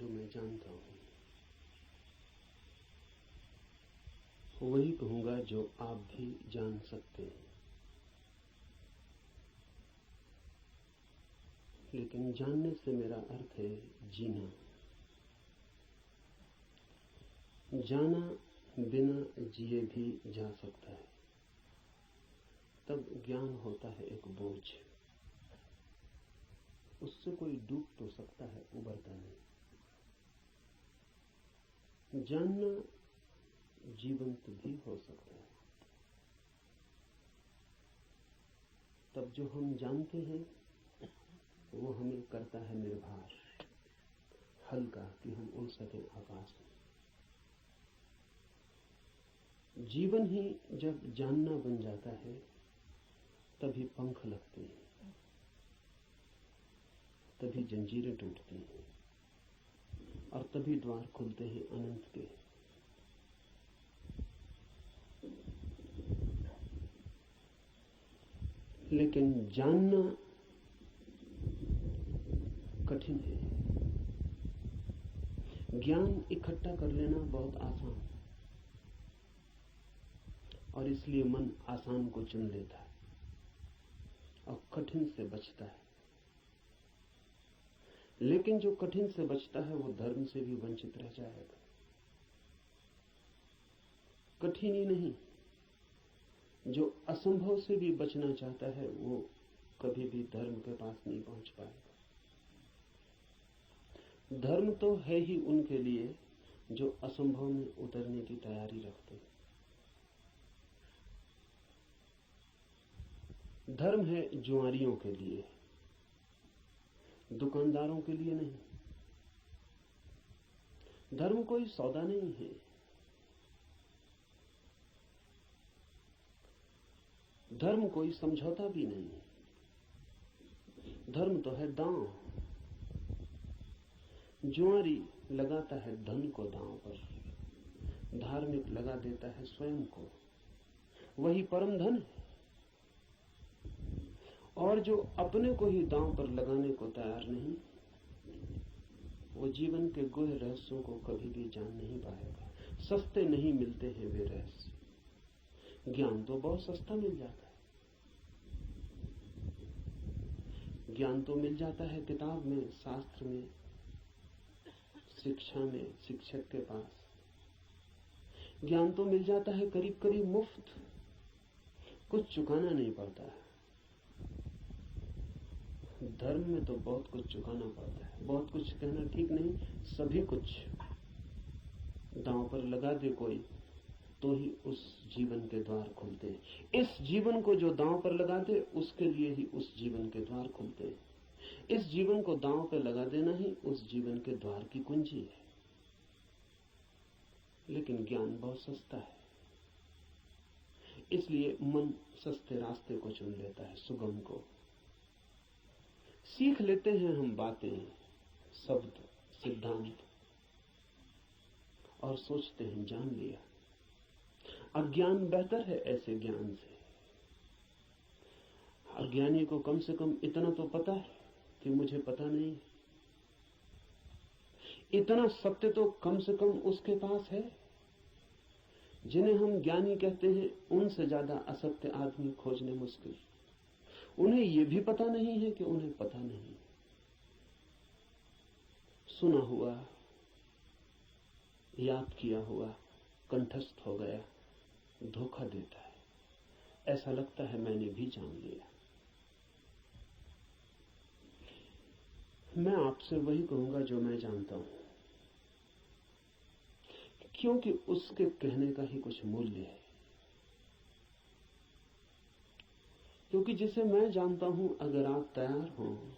जो मैं जानता हूं वही कहूंगा जो आप भी जान सकते हैं। लेकिन जानने से मेरा अर्थ है जीना। जाना बिना जिए भी जा सकता है, तब ज्ञान होता है एक बोझ। उससे कोई डूब तो सकता है, उबरता नहीं। जानना जीवंत भी हो सकता है। तब जो हम जानते हैं वो हमें करता है निर्भर, हल्का, कि हम उड़ सकें आकाश में। जीवन ही जब जानना बन जाता है तभी पंख लगते हैं, तभी जंजीरें टूटती हैं और तभी द्वार खुलते हैं अनंत के। लेकिन जानना कठिन है। ज्ञान इकट्ठा कर लेना बहुत आसान है और इसलिए मन आसान को चुन लेता है और कठिन से बचता है। लेकिन जो कठिन से बचता है वो धर्म से भी वंचित रह जाएगा। कठिन ही नहीं, जो असंभव से भी बचना चाहता है वो कभी भी धर्म के पास नहीं पहुंच पाएगा। धर्म तो है ही उनके लिए जो असंभव में उतरने की तैयारी रखते हैं। धर्म है जुआरियों के लिए, दुकानदारों के लिए नहीं। धर्म कोई सौदा नहीं है। धर्म कोई समझौता भी नहीं। धर्म तो है दांव। जुआरी लगाता है धन को दांव पर, धार्मिक लगा देता है स्वयं को। वही परम धन है। और जो अपने को ही दांव पर लगाने को तैयार नहीं, वो जीवन के गुह रहस्यों को कभी भी जान नहीं पाएगा। सस्ते नहीं मिलते हैं वे रहस्य। ज्ञान तो बहुत सस्ता मिल जाता है। ज्ञान तो मिल जाता है किताब में, शास्त्र में, शिक्षा में, शिक्षक के पास। ज्ञान तो मिल जाता है करीब करीब मुफ्त, कुछ चुकाना नहीं पड़ता है। धर्म में तो बहुत कुछ चुकाना पड़ता है। बहुत कुछ कहना ठीक नहीं, सभी कुछ दांव पर लगा दे कोई तो ही उस जीवन के द्वार खुलते हैं। इस जीवन को जो दांव पर लगा दे उसके लिए ही उस जीवन के द्वार खुलते हैं। इस जीवन को दांव पर लगा देना ही उस जीवन के द्वार की कुंजी है। लेकिन ज्ञान बहुत सस्ता है, इसलिए मन सस्ते रास्ते को चुन लेता है, सुगम को। सीख लेते हैं हम बातें, शब्द, सिद्धांत और सोचते हैं जान लिया। अज्ञान बेहतर है ऐसे ज्ञान से। अज्ञानी को कम से कम इतना तो पता है कि मुझे पता नहीं। इतना सत्य तो कम से कम उसके पास है। जिन्हें हम ज्ञानी कहते हैं उनसे ज्यादा असत्य आदमी खोजने मुश्किल। उन्हें यह भी पता नहीं है कि उन्हें पता नहीं। सुना हुआ, याद किया हुआ कंठस्थ हो गया, धोखा देता है। ऐसा लगता है मैंने भी जान लिया। मैं आपसे वही कहूंगा जो मैं जानता हूं, क्योंकि उसके कहने का ही कुछ मूल्य है। क्योंकि जिसे मैं जानता हूं, अगर आप तैयार हो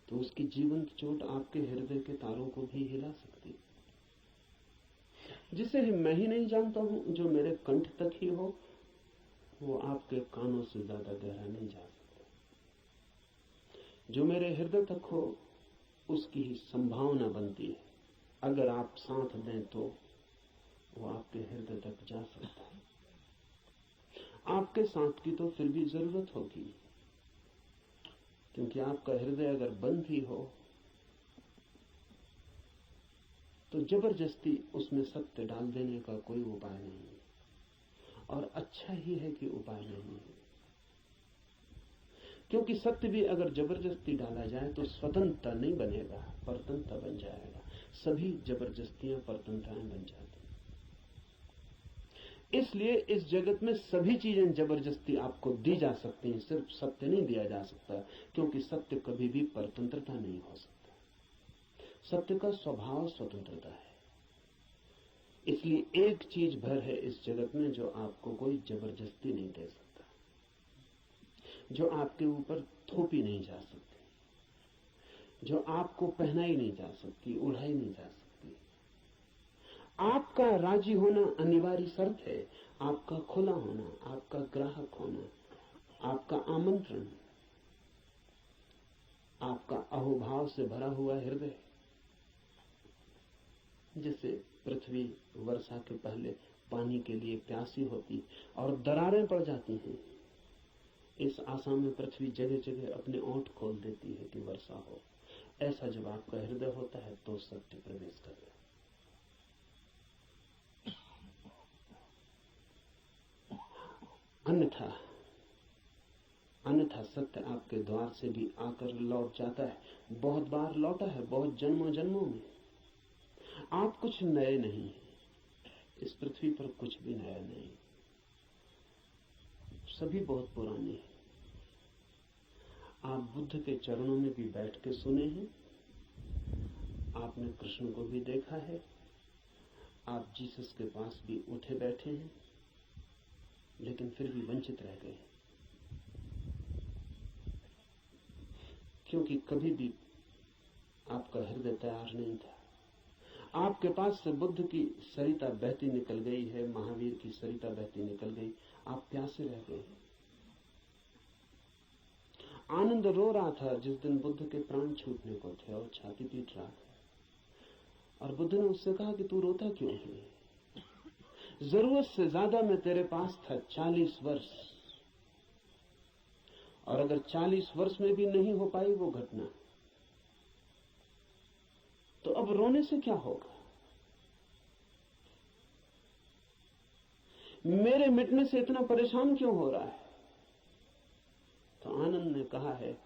तो उसकी जीवंत चोट आपके हृदय के तारों को भी हिला सकती। जिसे मैं ही नहीं जानता हूं, जो मेरे कंठ तक ही हो, वो आपके कानों से ज्यादा गहरा नहीं जा सकता। जो मेरे हृदय तक हो उसकी ही संभावना बनती है। अगर आप साथ दें तो वो आपके हृदय तक जा सकता है। आपके साथ की तो फिर भी जरूरत होगी, क्योंकि आपका हृदय अगर बंद ही हो तो जबरदस्ती उसमें सत्य डाल देने का कोई उपाय नहीं है, और अच्छा ही है कि उपाय नहीं है। क्योंकि सत्य भी अगर जबरदस्ती डाला जाए तो स्वतंत्रता नहीं बनेगा, परतंत्रता बन जाएगा। सभी जबरदस्तियां परतंत्रताएं बन जाती। इसलिए इस जगत में सभी चीजें जबरदस्ती आपको दी जा सकती हैं, सिर्फ सत्य नहीं दिया जा सकता, क्योंकि सत्य कभी भी परतंत्रता नहीं हो सकता। सत्य का स्वभाव स्वतंत्रता है। इसलिए एक चीज भर है इस जगत में जो आपको कोई जबरदस्ती नहीं दे सकता, जो आपके ऊपर थोपी नहीं जा सकती, जो आपको पहनाई नहीं जा सकती, उड़ाई नहीं जा सकती। आपका राजी होना अनिवार्य शर्त है, आपका खुला होना, आपका ग्राहक होना, आपका आमंत्रण, आपका अहोभाव से भरा हुआ हृदय। जैसे पृथ्वी वर्षा के पहले पानी के लिए प्यासी होती और दरारें पड़ जाती हैं, इस आशा में पृथ्वी जगह जगह अपने ओंठ खोल देती है कि वर्षा हो। ऐसा जब आपका हृदय होता है तो सत्य प्रवेश करता है। अन्यथा सत्य आपके द्वार से भी आकर लौट जाता है। बहुत बार लौटा है, बहुत जन्मों जन्मों में। आप कुछ नए नहीं, इस पृथ्वी पर कुछ भी नया नहीं, सभी बहुत पुराने हैं। आप बुद्ध के चरणों में भी बैठ के सुने हैं, आपने कृष्ण को भी देखा है, आप जीसस के पास भी उठे बैठे हैं, लेकिन फिर भी वंचित रह गए, क्योंकि कभी भी आपका हृदय तैयार नहीं था। आपके पास से बुद्ध की सरिता बहती निकल गई है, महावीर की सरिता बहती निकल गई, आप प्यासे रह गए। आनंद रो रहा था जिस दिन बुद्ध के प्राण छूटने को थे और छाती पीट रहा था, और बुद्ध ने उससे कहा कि तू रोता क्यों है? जरूरत से ज्यादा मैं तेरे पास था 40 वर्ष, और अगर 40 वर्ष में भी नहीं हो पाई वो घटना, तो अब रोने से क्या होगा? मेरे मिटने से इतना परेशान क्यों हो रहा है? तो आनंद ने कहा है,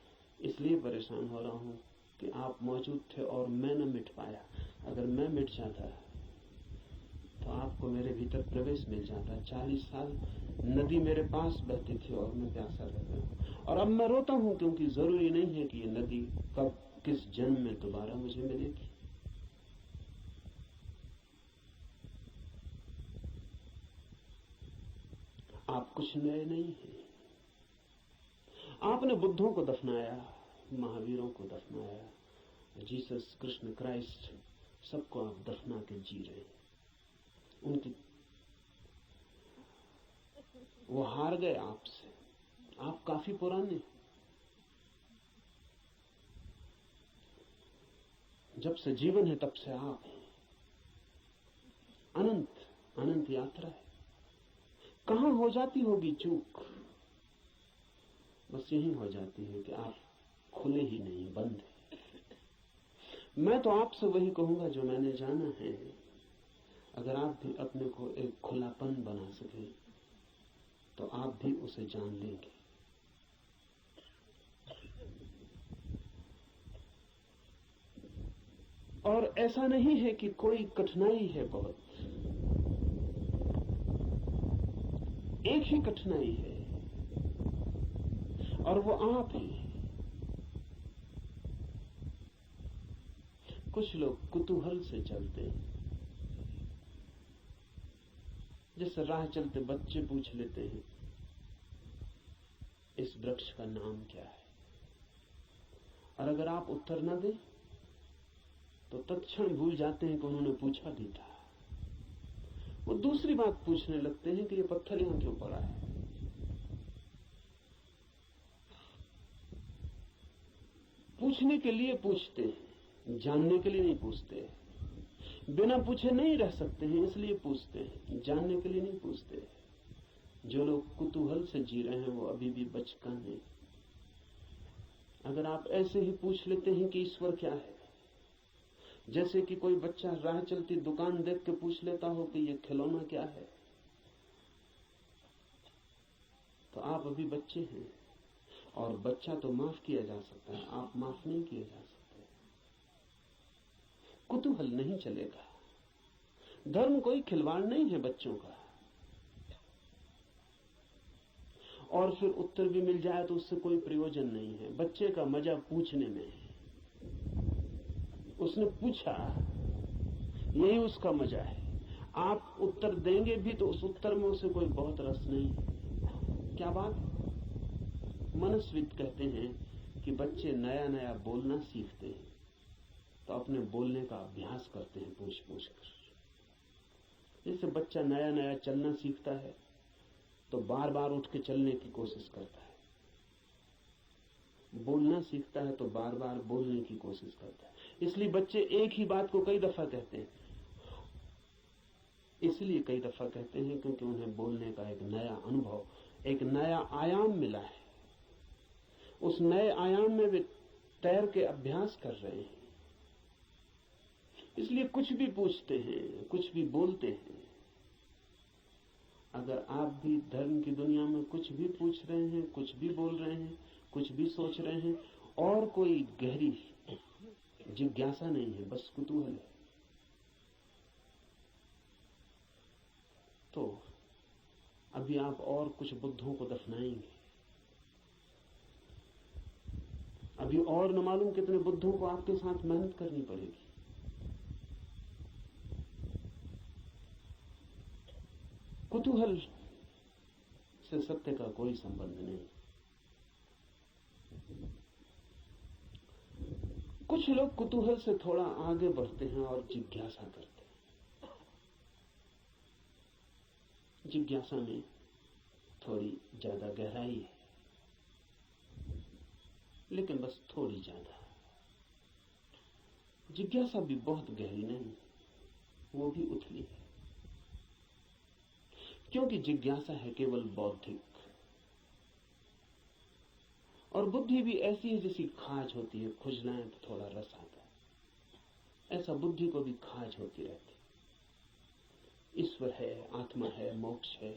इसलिए परेशान हो रहा हूं कि आप मौजूद थे और मैं न मिट पाया। अगर मैं मिट जाता तो आपको मेरे भीतर प्रवेश मिल जाता। 40 साल नदी मेरे पास बहती थी और मैं प्यासा रह गया, और अब मैं रोता हूं क्योंकि जरूरी नहीं है कि ये नदी कब किस जन्म में दोबारा मुझे मिलेगी। आप कुछ नए नहीं हैं। आपने बुद्धों को दफनाया, महावीरों को दफनाया, जीसस, कृष्ण, क्राइस्ट, सबको आप दफना के जी रहे हैं। उनकी वो हार गए आपसे। आप काफी पुराने, जब से जीवन है तब से आप हैं। अनंत अनंत यात्रा है। कहां हो जाती होगी चूक? बस यही हो जाती है कि आप खुले ही नहीं, बंद है। मैं तो आपसे वही कहूंगा जो मैंने जाना है। अगर आप भी अपने को एक खुलापन बना सके तो आप भी उसे जान लेंगे। और ऐसा नहीं है कि कोई कठिनाई है बहुत, एक ही कठिनाई है और वो आप हैं। कुछ लोग कुतूहल से चलते हैं, जैसे राह चलते बच्चे पूछ लेते हैं इस वृक्ष का नाम क्या है, और अगर आप उत्तर न दें तो तत्क्षण भूल जाते हैं कि उन्होंने पूछा भी था। वो दूसरी बात पूछने लगते हैं कि ये पत्थर यहां क्यों पड़ा है। पूछने के लिए पूछते हैं, जानने के लिए नहीं पूछते। बिना पूछे नहीं रह सकते हैं, इसलिए पूछते हैं, जानने के लिए नहीं पूछते। जो लोग कुतूहल से जी रहे हैं वो अभी भी बचकाने हैं। अगर आप ऐसे ही पूछ लेते हैं कि ईश्वर क्या है, जैसे कि कोई बच्चा राह चलती दुकान देख के पूछ लेता हो कि ये खिलौना क्या है, तो आप अभी बच्चे हैं, और बच्चा तो माफ किया जा सकता है, आप माफ नहीं किए जा सकते। कुतूहल नहीं चलेगा। धर्म कोई खिलवाड़ नहीं है बच्चों का, और फिर उत्तर भी मिल जाए तो उससे कोई प्रयोजन नहीं है। बच्चे का मजा पूछने में है। उसने पूछा, यही उसका मजा है। आप उत्तर देंगे भी तो उस उत्तर में उसे कोई बहुत रस नहीं है। क्या बात? मनस्विद कहते हैं कि बच्चे नया नया बोलना सीखते हैं तो अपने बोलने का अभ्यास करते हैं पूछ पूछ कर। जैसे बच्चा नया नया चलना सीखता है तो बार बार उठ के चलने की कोशिश करता है, बोलना सीखता है तो बार बार बोलने की कोशिश करता है। इसलिए बच्चे एक ही बात को कई दफा कहते हैं। इसलिए कई दफा कहते हैं क्योंकि उन्हें बोलने का एक नया अनुभव, एक नया आयाम मिला है। उस नए आयाम में वे तैर के अभ्यास कर रहे हैं। इसलिए कुछ भी पूछते हैं, कुछ भी बोलते हैं। अगर आप भी धर्म की दुनिया में कुछ भी पूछ रहे हैं, कुछ भी बोल रहे हैं, कुछ भी सोच रहे हैं, और कोई गहरी जिज्ञासा नहीं है, बस कुतूहल है, तो अभी आप और कुछ बुद्धों को दफनाएंगे। अभी और न मालूम कितने बुद्धों को आपके साथ मेहनत करनी पड़ेगी। कुतूहल से सत्य का कोई संबंध नहीं। कुछ लोग कुतूहल से थोड़ा आगे बढ़ते हैं और जिज्ञासा करते हैं। जिज्ञासा में थोड़ी ज्यादा गहराई है, लेकिन बस थोड़ी ज्यादा। जिज्ञासा भी बहुत गहरी नहीं, वो भी उथली है, क्योंकि जिज्ञासा है केवल बौद्धिक, और बुद्धि भी ऐसी है जैसी खाज होती है, खुजलाएं तो थोड़ा रस आता है। ऐसा बुद्धि को भी खाज होती रहती। ईश्वर है, आत्मा है, मोक्ष है,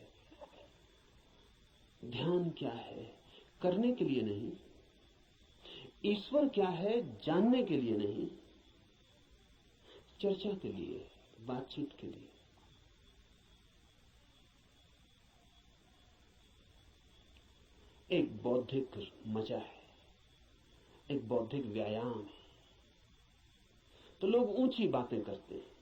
ध्यान क्या है, करने के लिए नहीं। ईश्वर क्या है, जानने के लिए नहीं, चर्चा के लिए, बातचीत के लिए। एक बौद्धिक मजा है, एक बौद्धिक व्यायाम है। तो लोग ऊंची बातें करते हैं,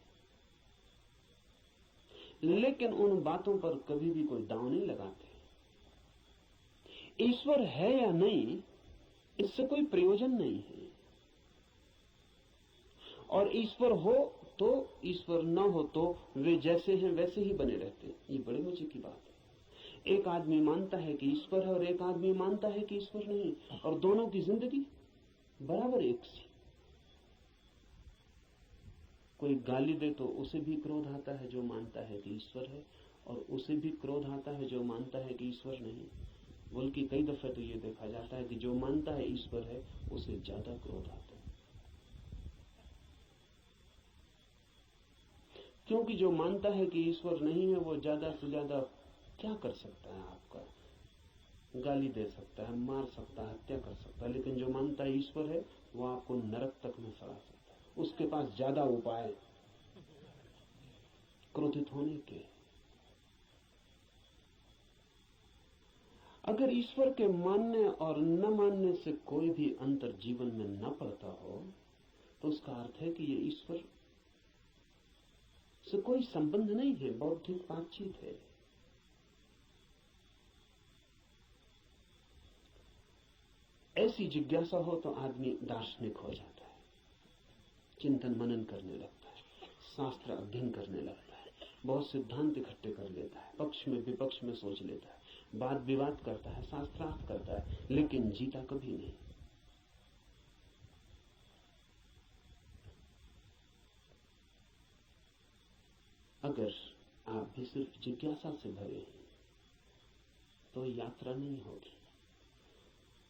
लेकिन उन बातों पर कभी भी कोई दांव नहीं लगाते। ईश्वर है या नहीं, इससे कोई प्रयोजन नहीं है। और ईश्वर हो तो, ईश्वर न हो तो वे जैसे हैं वैसे ही बने रहते हैं। ये बड़े मजे की बात है। एक आदमी मानता है कि ईश्वर है और एक आदमी मानता है कि ईश्वर नहीं, और दोनों की जिंदगी बराबर एक सी। कोई गाली दे तो उसे भी क्रोध आता है जो मानता है कि ईश्वर है, और उसे भी क्रोध आता है जो मानता है कि ईश्वर नहीं। बल्कि कई दफे तो ये देखा जाता है कि जो मानता है ईश्वर है उसे ज्यादा क्रोध आता है, क्योंकि जो मानता है कि ईश्वर नहीं है वो ज्यादा से ज्यादा क्या कर सकता है? आपका गाली दे सकता है, मार सकता है, हत्या कर सकता है। लेकिन जो मानता है ईश्वर है वो आपको नरक तक में सड़ा सकता है। उसके पास ज्यादा उपाय क्रोधित होने के। अगर ईश्वर के मानने और न मानने से कोई भी अंतर जीवन में न पड़ता हो तो उसका अर्थ है कि ये ईश्वर से कोई संबंध नहीं है, बौद्धिक बातचीत है। ऐसी जिज्ञासा हो तो आदमी दार्शनिक हो जाता है, चिंतन मनन करने लगता है, शास्त्र अध्ययन करने लगता है, बहुत सिद्धांत इकट्ठे कर लेता है, पक्ष में विपक्ष में सोच लेता है, वाद विवाद करता है, शास्त्रार्थ करता है, लेकिन जीता कभी नहीं। अगर आप भी सिर्फ जिज्ञासा से भरे हैं तो यात्रा नहीं होगी।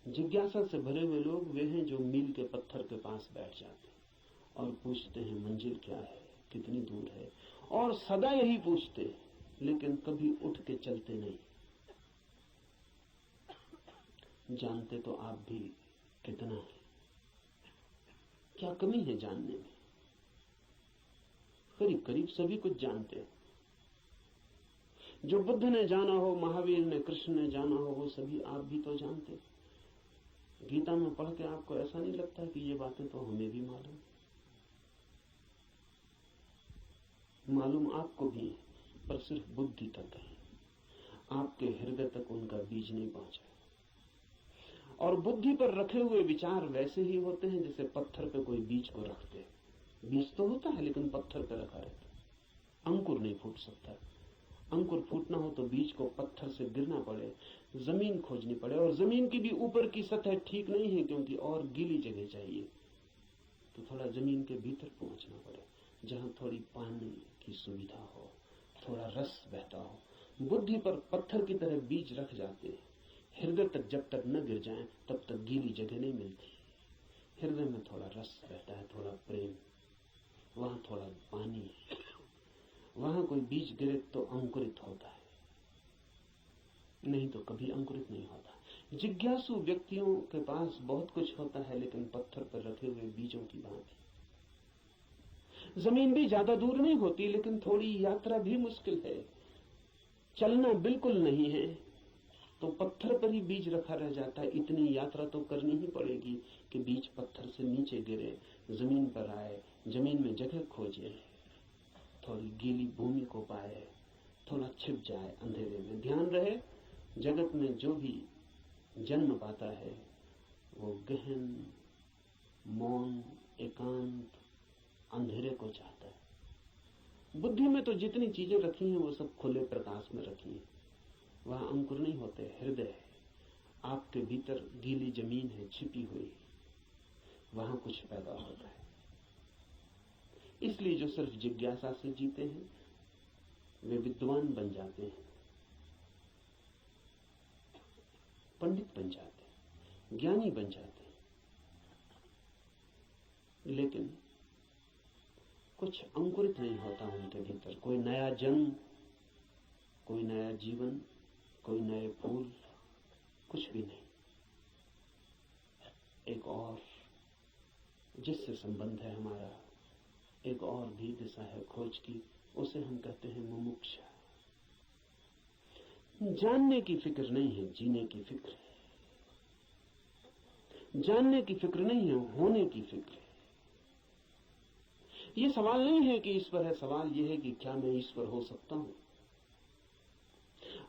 जिज्ञासा से भरे हुए लोग वे हैं जो मील के पत्थर के पास बैठ जाते हैं और पूछते हैं मंजिल क्या है, कितनी दूर है, और सदा यही पूछते, लेकिन कभी उठ के चलते नहीं। जानते तो आप भी कितना है, क्या कमी है जानने में? करीब करीब सभी कुछ जानते हैं। जो बुद्ध ने जाना हो, महावीर ने, कृष्ण ने जाना हो, वो सभी आप भी तो जानते। गीता में पढ़ के आपको ऐसा नहीं लगता कि ये बातें तो हमें भी मालूम आपको भी है, पर सिर्फ बुद्धि तक है, आपके हृदय तक उनका बीज नहीं पहुंचा। और बुद्धि पर रखे हुए विचार वैसे ही होते हैं जैसे पत्थर पे कोई बीज को रखते हैं। बीज तो होता है लेकिन पत्थर पे रखा रहता है, अंकुर नहीं फूट सकता। अंकुर फूटना हो तो बीज को पत्थर से गिरना पड़े, जमीन खोजनी पड़े, और जमीन की भी ऊपर की सतह ठीक नहीं है क्योंकि और गीली जगह चाहिए, तो थोड़ा जमीन के भीतर पहुंचना पड़े जहां थोड़ी पानी की सुविधा हो, थोड़ा रस बहता हो। बुद्धि पर पत्थर की तरह बीज रख जाते हैं, हृदय तक जब तक न गिर जाएं तब तक गीली जगह नहीं मिलती। हृदय में थोड़ा रस रहता है, थोड़ा प्रेम, वहां थोड़ा पानी है, वहां कोई बीज गिरे तो अंकुरित होता है, नहीं तो कभी अंकुरित नहीं होता। जिज्ञासु व्यक्तियों के पास बहुत कुछ होता है, लेकिन पत्थर पर रखे हुए बीजों की भांति। जमीन भी ज्यादा दूर नहीं होती, लेकिन थोड़ी यात्रा भी मुश्किल है, चलना बिल्कुल नहीं है, तो पत्थर पर ही बीज रखा रह जाता है। इतनी यात्रा तो करनी ही पड़ेगी कि बीज पत्थर से नीचे गिरे, जमीन पर आए, जमीन में जगह खोजे, थोड़ी गीली भूमि को पाए, थोड़ा छिप जाए अंधेरे में। ध्यान रहे, जगत में जो भी जन्म पाता है वो गहन, मौन, एकांत, अंधेरे को चाहता है। बुद्धि में तो जितनी चीजें रखी हैं वो सब खुले प्रकाश में रखी हैं, वहां अंकुर नहीं होते। हृदय है, आपके भीतर गीली जमीन है, छिपी हुई, वहां कुछ पैदा होता है। इसलिए जो सिर्फ जिज्ञासा से जीते हैं वे विद्वान बन जाते हैं, पंडित बन जाते हैं, ज्ञानी बन जाते हैं, लेकिन कुछ अंकुरित नहीं होता उनके भीतर। कोई नया जन्म, कोई नया जीवन, कोई नए फूल, कुछ भी नहीं। एक और जिससे संबंध है हमारा, एक और भी दिशा है खोज की, उसे हम कहते हैं मुमुक्षा। जानने की फिक्र नहीं है, जीने की फिक्र है। जानने की फिक्र नहीं है, होने की फिक्र है। ये सवाल नहीं है कि ईश्वर है, सवाल यह है कि क्या मैं ईश्वर हो सकता हूं।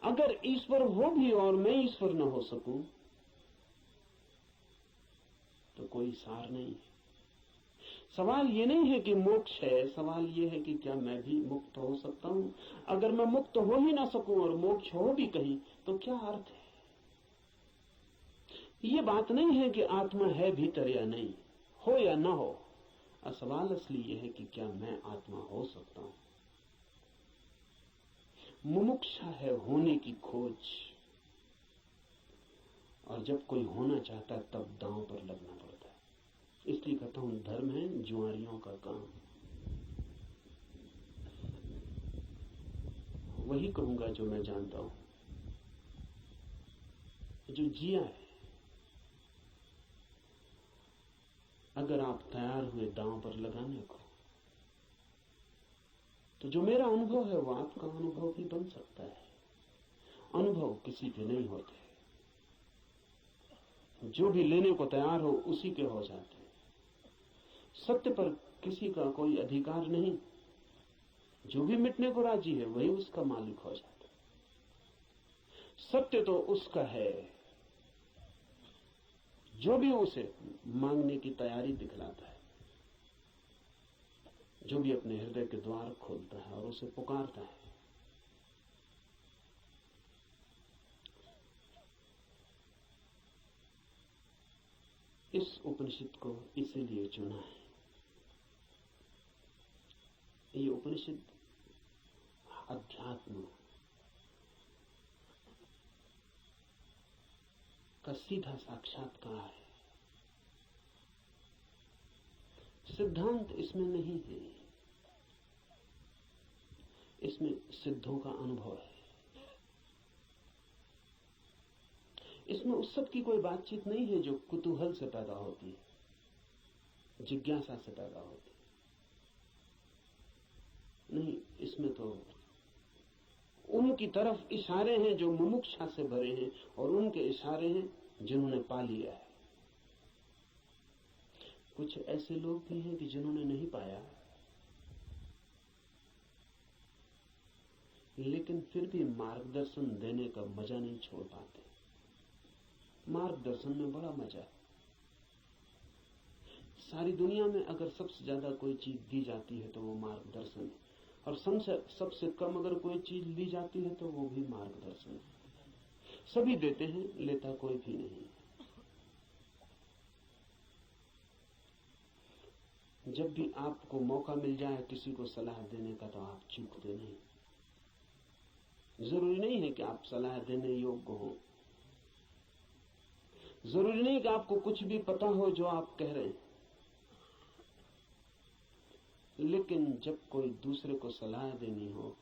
अगर ईश्वर हो भी और मैं ईश्वर न हो सकूं तो कोई सार नहीं है। सवाल ये नहीं है कि मोक्ष है, सवाल ये है कि क्या मैं भी मुक्त हो सकता हूं। अगर मैं मुक्त हो ही ना सकूं और मोक्ष हो भी कहीं तो क्या अर्थ है। ये बात नहीं है कि आत्मा है भीतर या नहीं, हो या ना हो। सवाल असली ये है कि क्या मैं आत्मा हो सकता हूं। मुमुक्षा है होने की खोज, और जब कोई होना चाहता है तब दांव पर लगना पड़ता है। इसलिए कहता हूं धर्म है जुआरियों का काम। वही कहूंगा जो मैं जानता हूं, जो जिया है। अगर आप तैयार हुए दांव पर लगाने को, तो जो मेरा अनुभव है वो आपका अनुभव भी बन सकता है। अनुभव किसी के नहीं होते, जो भी लेने को तैयार हो उसी के हो जाते हैं। सत्य पर किसी का कोई अधिकार नहीं, जो भी मिटने को राजी है वही उसका मालिक हो जाता है। सत्य तो उसका है जो भी उसे मांगने की तैयारी दिखलाता है, जो भी अपने हृदय के द्वार खोलता है और उसे पुकारता है। इस उपनिषद को इसीलिए चुना है। ये उपनिषद अध्यात्म का सीधा साक्षात्कार है। सिद्धांत इसमें नहीं है, इसमें सिद्धों का अनुभव है। इसमें उस सब की कोई बातचीत नहीं है जो कुतूहल से पैदा होती है, जिज्ञासा से पैदा होती है। नहीं, इसमें तो उनकी तरफ इशारे हैं जो मुमुक्षा से भरे हैं, और उनके इशारे हैं जिन्होंने पा लिया है। कुछ ऐसे लोग भी हैं कि जिन्होंने नहीं पाया, लेकिन फिर भी मार्गदर्शन देने का मजा नहीं छोड़ पाते। मार्गदर्शन में बड़ा मजा है। सारी दुनिया में अगर सबसे ज्यादा कोई चीज दी जाती है तो वो मार्गदर्शन है, और सबसे कम अगर कोई चीज ली जाती है तो वो भी मार्गदर्शन है। सभी देते हैं, लेता कोई भी नहीं। जब भी आपको मौका मिल जाए किसी को सलाह देने का तो आप चूकते नहीं। जरूरी नहीं है कि आप सलाह देने योग्य हो, जरूरी नहीं कि आपको कुछ भी पता हो जो आप कह रहे हैं, लेकिन जब कोई दूसरे को सलाह देनी हो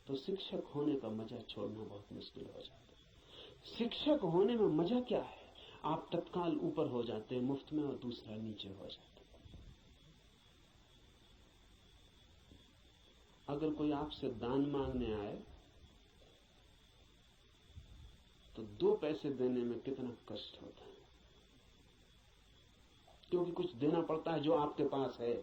तो शिक्षक होने का मजा छोड़ना बहुत मुश्किल हो जाता है। शिक्षक होने में मजा क्या है? आप तत्काल ऊपर हो जाते हैं मुफ्त में, और दूसरा नीचे हो जाता है। अगर कोई आपसे दान मांगने आए तो 2 पैसे देने में कितना कष्ट होता है, क्योंकि कुछ देना पड़ता है जो आपके पास है।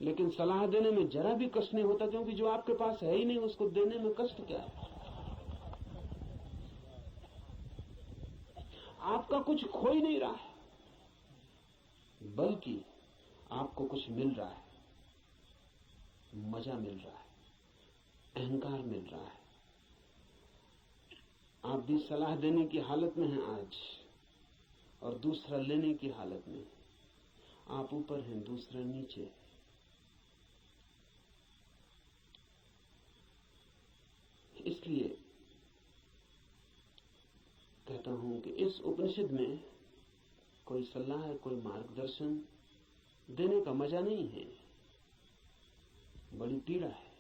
लेकिन सलाह देने में जरा भी कष्ट नहीं होता, क्योंकि जो आपके पास है ही नहीं उसको देने में कष्ट क्या है? आपका कुछ खो ही नहीं रहा है, बल्कि आपको कुछ मिल रहा है, मजा मिल रहा है, अहंकार मिल रहा है। आप भी सलाह देने की हालत में हैं आज, और दूसरा लेने की हालत में। आप ऊपर हैं, दूसरा नीचे। इसलिए कहता हूं कि इस उपनिषद में कोई सलाह, कोई मार्गदर्शन देने का मजा नहीं है, बड़ी पीड़ा है।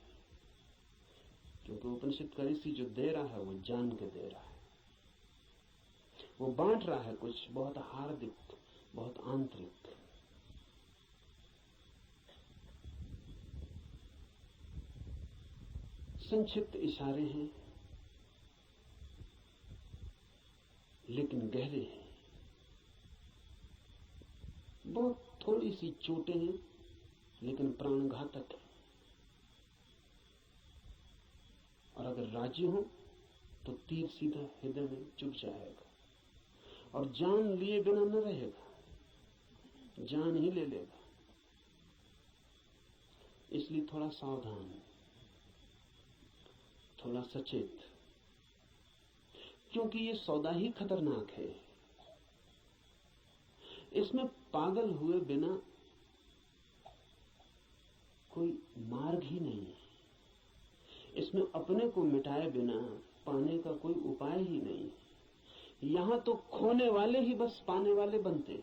क्योंकि उपनिषद का ऋषि जो दे रहा है वो जान के दे रहा है, वो बांट रहा है कुछ बहुत हार्दिक, बहुत आंतरिक। संक्षिप्त इशारे हैं लेकिन गहरे हैं, बहुत थोड़ी सी चोटें हैं लेकिन प्राणघातक है। और अगर राजी हो तो तीर सीधा हृदय में चुभ जाएगा, और जान लिए बिना न रहेगा, जान ही ले लेगा। इसलिए थोड़ा सावधान, थोड़ा सचेत, क्योंकि ये सौदा ही खतरनाक है। इसमें पागल हुए बिना कोई मार्ग ही नहीं है, इसमें अपने को मिटाए बिना पाने का कोई उपाय ही नहीं। यहां तो खोने वाले ही बस पाने वाले बनते,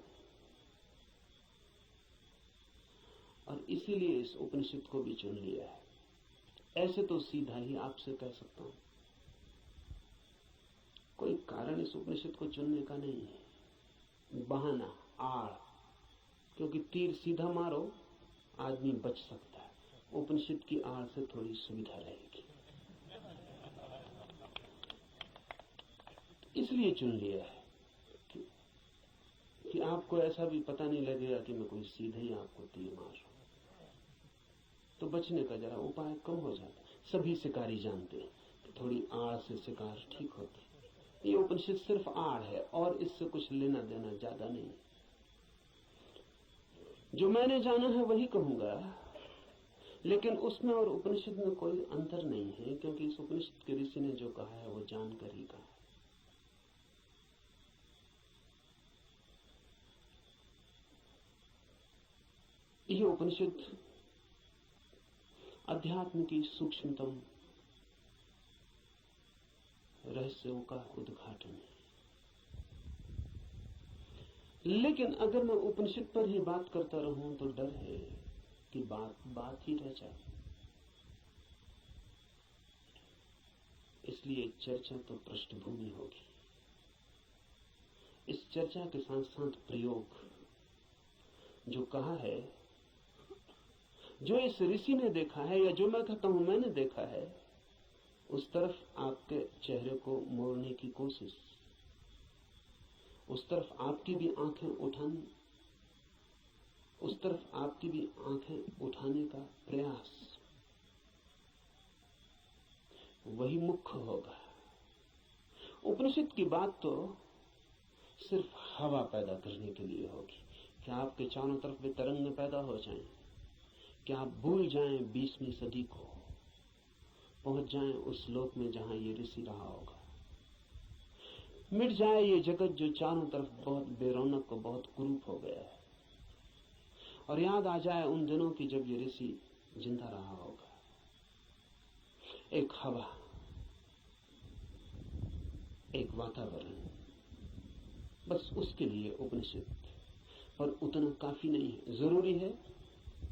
और इसीलिए इस उपनिषद को भी चुन लिया है। ऐसे तो सीधा ही आपसे कह सकता हूं, कोई कारण इस उपनिषद को चुनने का नहीं है, बहाना, आड़। क्योंकि तीर सीधा मारो आदमी बच सकता है, उपनिषद की आड़ से थोड़ी सुविधा रहेगी, इसलिए चुन लिया है कि आपको ऐसा भी पता नहीं लगेगा कि मैं कोई सीधे ही आपको तीर मार रहा हूं, तो बचने का जरा उपाय कम हो जाता है। सभी शिकारी जानते हैं कि थोड़ी आड़ से शिकार ठीक होती है। ये उपनिषद सिर्फ आड़ है, और इससे कुछ लेना देना ज्यादा नहीं। जो मैंने जाना है वही कहूंगा, लेकिन उसमें और उपनिषद में कोई अंतर नहीं है, क्योंकि इस उपनिषद के ऋषि ने जो कहा है वो जानकर ही कहा है। यह उपनिषद अध्यात्म की सूक्ष्मतम रहस्यों का उद्घाटन है। लेकिन अगर मैं उपनिषद पर ही बात करता रहूं तो डर है कि बात ही रह जाए। इसलिए चर्चा तो पृष्ठभूमि होगी। इस चर्चा के साथ साथ प्रयोग, जो कहा है, जो इस ऋषि ने देखा है, या जो मैं कहता हूं मैंने देखा है, उस तरफ आपके चेहरे को मोड़ने की कोशिश, उस तरफ आपकी भी आंखें उठाने, उस तरफ आपकी भी आंखें उठाने का प्रयास, वही मुख्य होगा। उपनिषद की बात तो सिर्फ हवा पैदा करने के लिए होगी कि आपके चारों तरफ वे तरंगें पैदा हो जाएं, कि आप भूल जाएं 20वीं सदी को, पहुंच जाएं उस लोक में जहां ये ऋषि रहा होगा। मिट जाए ये जगत जो चारों तरफ बहुत बेरौनक और बहुत कुरूप हो गया है, और याद आ जाए उन दिनों की जब ये ऋषि जिंदा रहा होगा। एक हवा, एक वातावरण, बस उसके लिए उपनिषद। पर उतना काफी नहीं है, जरूरी है,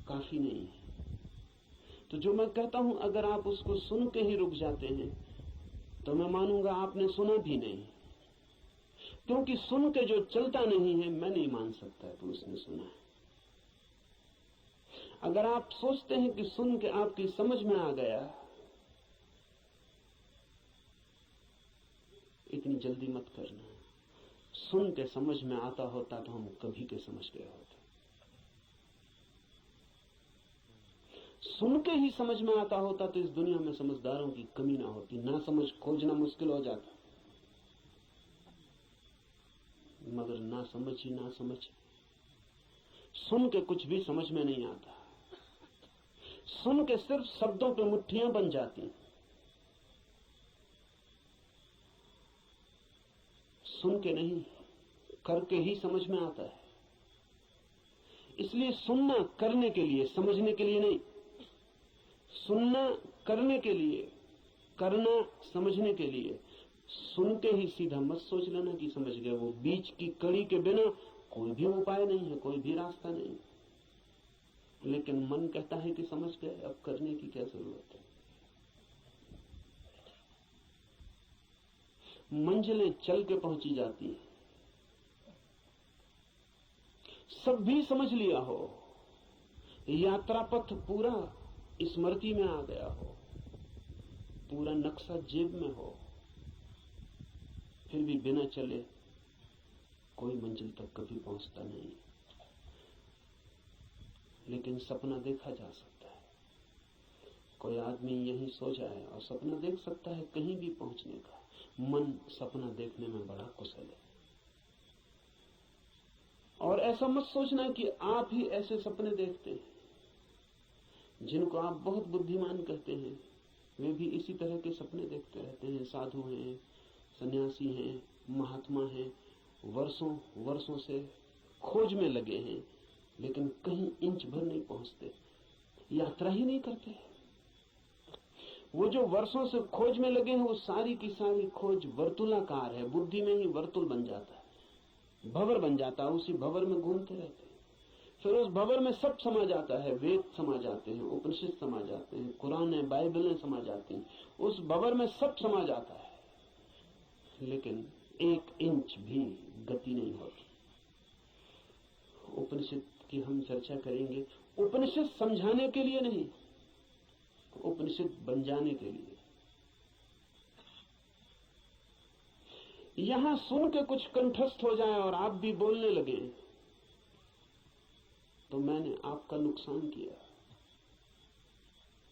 काफी नहीं है। तो जो मैं कहता हूं, अगर आप उसको सुन के ही रुक जाते हैं तो मैं मानूंगा आपने सुना भी नहीं, क्योंकि सुन के जो चलता नहीं है मैं नहीं मान सकता कि उसने सुना है। अगर आप सोचते हैं कि सुन के आपकी समझ में आ गया, इतनी जल्दी मत करना। सुन के समझ में आता होता तो हम कभी के समझ गए होते। सुन के ही समझ में आता होता तो इस दुनिया में समझदारों की कमी ना होती, ना समझ खोजना मुश्किल हो जाता। मगर ना समझ ही ना समझ, सुन के कुछ भी समझ में नहीं आता। सुन के सिर्फ शब्दों पे मुट्ठियां बन जाती। सुन के नहीं, करके ही समझ में आता है। इसलिए सुनना करने के लिए, समझने के लिए नहीं। सुनना करने के लिए, करना समझने के लिए। सुन के ही सीधा मत सोच लेना कि समझ गए। वो बीच की कड़ी के बिना कोई भी उपाय नहीं है, कोई भी रास्ता नहीं। लेकिन मन कहता है कि समझ गए, अब करने की क्या जरूरत है। मंजिलें चल के पहुंची जाती हैं। सब भी समझ लिया हो, यात्रा पथ पूरा स्मृति में आ गया हो, पूरा नक्शा जेब में हो, फिर भी बिना चले कोई मंजिल तक कभी पहुंचता नहीं। लेकिन सपना देखा जा सकता है। कोई आदमी यहीं सो जाए और सपना देख सकता है कहीं भी पहुंचने का। मन सपना देखने में बड़ा कुशल है। और ऐसा मत सोचना कि आप ही ऐसे सपने देखते हैं। जिनको आप बहुत बुद्धिमान कहते हैं वे भी इसी तरह के सपने देखते रहते हैं। साधु हैं, सन्यासी हैं, महात्मा हैं, वर्षों से खोज में लगे हैं, लेकिन कहीं इंच भर नहीं पहुंचते, यात्रा ही नहीं करते। वो जो वर्षों से खोज में लगे हैं, वो सारी की सारी खोज वर्तुलाकार है। बुद्धि में ही वर्तुल बन जाता है, भंवर बन जाता है। उसी भंवर में घूमते रहते हैं। फिर उस भंवर में सब समा जाता है। वेद समा जाते हैं, उपनिषद समा जाते हैं, कुरान बाइबलें समा जाती हैं। उस भंवर में सब समा जाता है, लेकिन एक इंच भी गति नहीं होती। उपनिषद की हम चर्चा करेंगे, उपनिषद समझाने के लिए नहीं, उपनिषद बन जाने के लिए। यहां सुन के कुछ कंठस्थ हो जाए और आप भी बोलने लगे तो मैंने आपका नुकसान किया,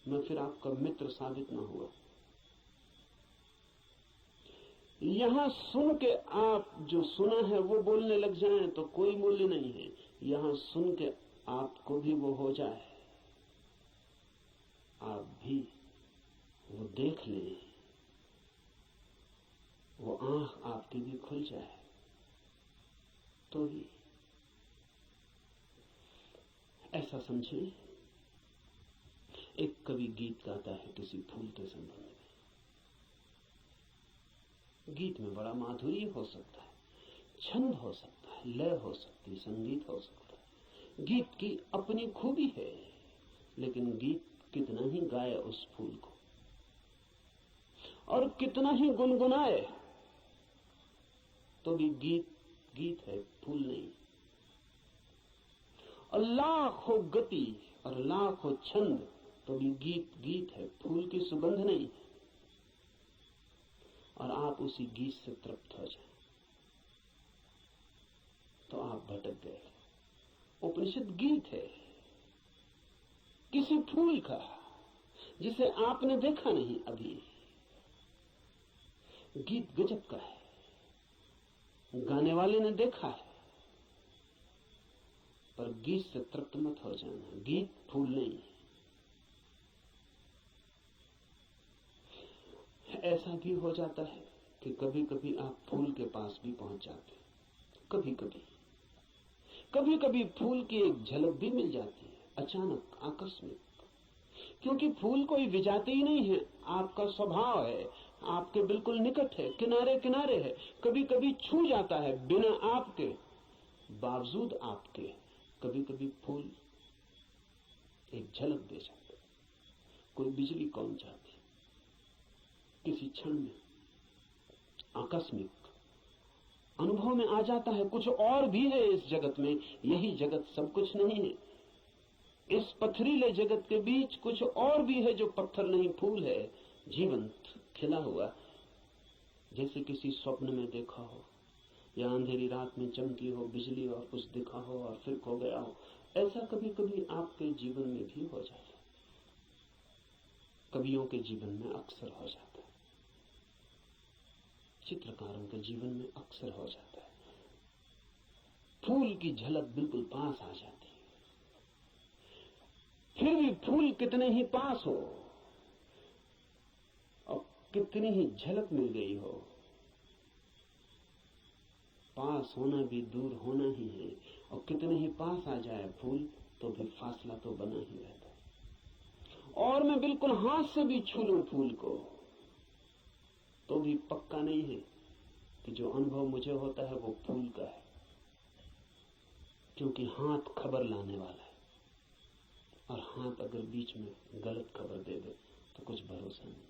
मैं फिर आपका मित्र साबित ना हुआ। यहां सुन के आप जो सुना है वो बोलने लग जाएं तो कोई मूल्य नहीं है। यहां सुन के आपको भी वो हो जाए, आप भी वो देख लें, वो आंख आपकी भी खुल जाए, तो ही ऐसा समझें। एक कवि गीत गाता है किसी फूल के संबंध में। गीत में बड़ा माधुर्य हो सकता है, छंद हो सकता है, है, लय हो सकती है, संगीत हो सकता है। गीत की अपनी खूबी है, लेकिन गीत कितना ही गाए उस फूल को और कितना ही गुनगुनाए, तो भी गीत गीत है, फूल नहीं। और लाख हो गति और लाख हो छंद, तो भी गीत गीत है, फूल की सुगंध नहीं। और आप उसी गीत से तृप्त हो जाएं तो आप भटक गए। उपनिषद गीत है किसी फूल का जिसे आपने देखा नहीं अभी। गीत गजब का है, गाने वाले ने देखा है, पर गीत से तृप्त मत हो जाना। गीत फूल नहीं। ऐसा भी हो जाता है कि कभी कभी आप फूल के पास भी पहुंच जाते हैं। कभी कभी फूल की एक झलक भी मिल जाती है, अचानक, आकस्मिक। क्योंकि फूल कोई विजाती ही नहीं है, आपका स्वभाव है, आपके बिल्कुल निकट है, किनारे किनारे है। कभी कभी छू जाता है बिना आपके, बावजूद आपके। कभी कभी फूल एक झलक दे जाता है, कोई बिजली कौन जाती, किसी क्षण में आकस्मिक अनुभव में आ जाता है। कुछ और भी है इस जगत में, यही जगत सब कुछ नहीं है। इस पथरीले जगत के बीच कुछ और भी है जो पत्थर नहीं, फूल है, जीवंत, खिला हुआ, जैसे किसी स्वप्न में देखा हो या अंधेरी रात में चमकी हो बिजली और कुछ दिखा हो और फिर खो गया हो। ऐसा कभी कभी आपके जीवन में भी हो जाता है, कवियों के जीवन में अक्सर हो जाता है, चित्रकारों के जीवन में अक्सर हो जाता है। फूल की झलक बिल्कुल पास आ जाती है, फिर भी फूल कितने ही पास हो और कितनी ही झलक मिल गई हो, पास होना भी दूर होना ही है। और कितने ही पास आ जाए फूल तो भी फासला तो बना ही रहता है। और मैं बिल्कुल हाथ से भी छू लूं फूल को तो भी पक्का नहीं है कि जो अनुभव मुझे होता है वो फूल का है, क्योंकि हाथ खबर लाने वाला है, और हाथ अगर बीच में गलत खबर दे दे तो कुछ भरोसा नहीं।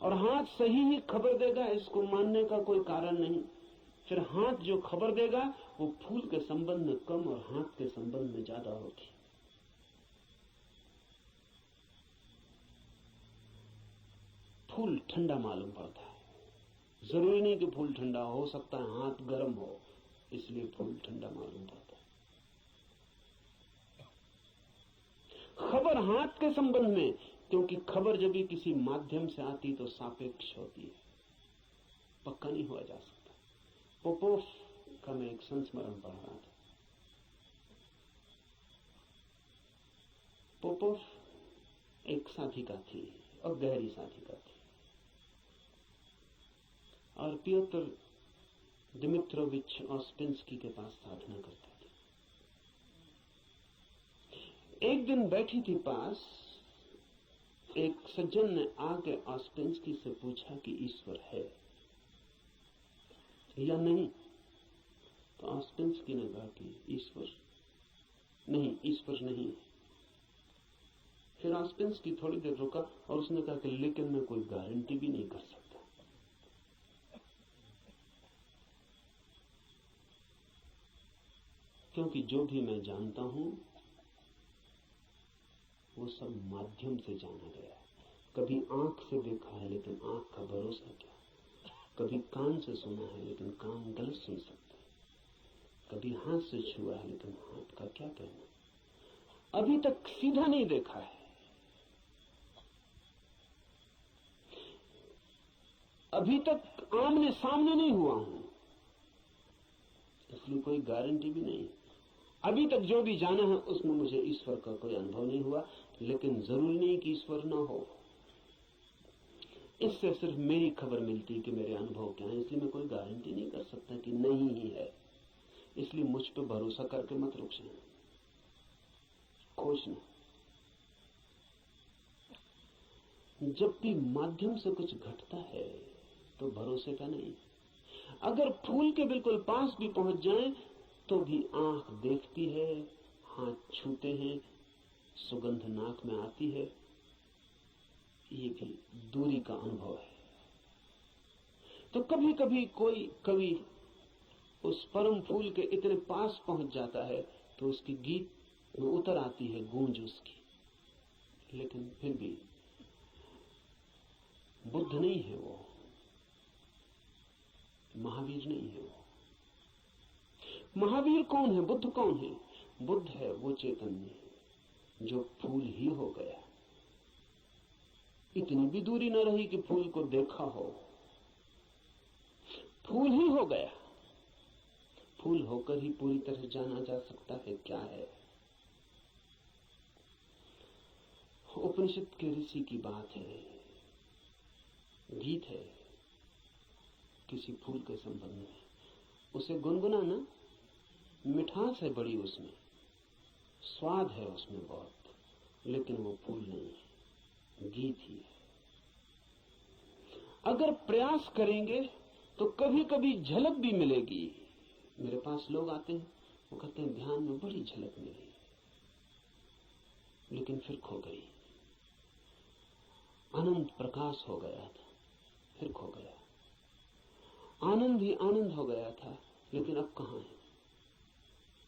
और हाथ सही ही खबर देगा, इसको मानने का कोई कारण नहीं। फिर हाथ जो खबर देगा वो फूल के संबंध में कम और हाथ के संबंध में ज्यादा होती। फूल ठंडा मालूम पड़ता है, जरूरी नहीं कि फूल ठंडा हो सकता है हाथ गर्म हो, इसलिए फूल ठंडा मालूम पड़ता है। खबर हाथ के संबंध में, क्योंकि खबर जब भी किसी माध्यम से आती तो सापेक्ष होती है, पक्का नहीं हुआ जा सकता। पोपोफ का मैं एक संस्मरण पढ़ रहा था। पोपोफ एक साधिका थी और गहरी साधिका थी, और पियोत्र दिमित्रोविच ऑस्पेंस्की के पास साधना करती थी। एक दिन बैठी थी पास, एक सज्जन ने आके ऑस्पेंस्की से पूछा कि ईश्वर है या नहीं। तो ऑस्पेंस्की ने कहा कि ईश्वर नहीं। फिर ऑस्पेंस्की थोड़ी देर रुका और उसने कहा कि लेकिन मैं कोई गारंटी भी नहीं कर सकता। क्योंकि जो भी मैं जानता हूं वो सब माध्यम से जाना गया है। कभी आंख से देखा है लेकिन आंख का भरोसा क्या, कभी कान से सुना है लेकिन कान गलत सुन सकते, कभी हाथ से छुआ है लेकिन हाथ का क्या कहना। अभी तक सीधा नहीं देखा है, अभी तक आमने सामने नहीं हुआ हूं, इसलिए कोई गारंटी भी नहीं। अभी तक जो भी जाना है उसमें मुझे ईश्वर का कोई अनुभव नहीं हुआ, लेकिन जरूरी नहीं कि ईश्वर न हो। इससे सिर्फ मेरी खबर मिलती कि मेरे अनुभव क्या है, इसलिए मैं कोई गारंटी नहीं कर सकता कि नहीं ही है। इसलिए मुझ पे भरोसा करके मत रुक जाना, खोजना। जब भी माध्यम से कुछ घटता है तो भरोसे का नहीं। अगर फूल के बिल्कुल पास भी पहुंच जाएं तो भी आंख देखती है, हाथ छूते हैं, सुगंध नाक में आती है, ये भी दूरी का अनुभव है। तो कभी कभी कोई कवि उस परम फूल के इतने पास पहुंच जाता है तो उसकी गीत में उतर आती है गूंज उसकी, लेकिन फिर भी बुद्ध नहीं है वो, महावीर नहीं है वो। महावीर कौन है, बुद्ध कौन है? बुद्ध है वो चैतन्य जो फूल ही हो गया। इतनी भी दूरी न रही कि फूल को देखा हो, फूल ही हो गया। फूल होकर ही पूरी तरह जाना जा सकता है क्या है। उपनिषद के ऋषि की बात है, गीत है किसी फूल के संबंध में, उसे गुनगुनाना, मिठास है बड़ी उसमें, स्वाद है उसमें बहुत, लेकिन वो फूल नहीं है, गीत ही है। अगर प्रयास करेंगे तो कभी कभी झलक भी मिलेगी। मेरे पास लोग आते हैं, वो कहते हैं ध्यान में बड़ी झलक मिली, लेकिन फिर खो गई। अनंत प्रकाश हो गया था, फिर खो गया। आनंद ही आनंद हो गया था, लेकिन अब कहां है?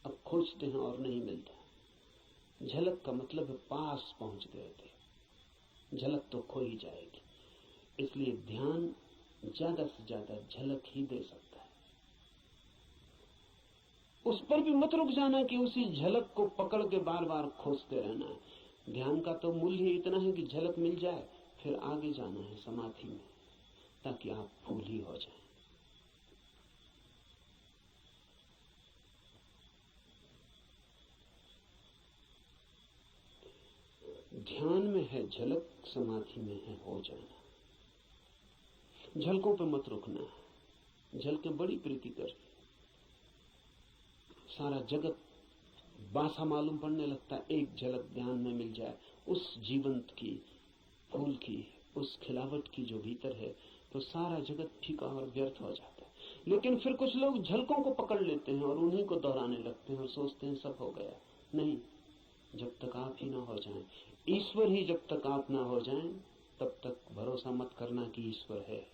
अब खोजते हैं और नहीं मिलता। झलक का मतलब है पास पहुंच गए थे, झलक तो खो ही जाएगी। इसलिए ध्यान ज्यादा से ज्यादा झलक ही दे सकता है। उस पर भी मत रुक जाना कि उसी झलक को पकड़ के बार बार खोजते रहना है। ध्यान का तो मूल्य ही इतना है कि झलक मिल जाए, फिर आगे जाना है समाधि में, ताकि आप फूल ही हो जाएं। ध्यान में है झलक, समाधि में है हो जाना। झलकों पे मत रुकना है। झलकें बड़ी प्रीतिकर, सारा जगत बासा मालूम पड़ने लगता है। एक झलक ध्यान में मिल जाए उस जीवंत की, फूल की, उस खिलावट की जो भीतर है, तो सारा जगत फीका और व्यर्थ हो जाता है। लेकिन फिर कुछ लोग झलकों को पकड़ लेते हैं और उन्हीं को दोहराने लगते हैं और सोचते हैं सब हो गया। नहीं, जब तक आप ही ना हो जाएं, ईश्वर ही जब तक आप ना हो जाएं, तब तक भरोसा मत करना कि ईश्वर है।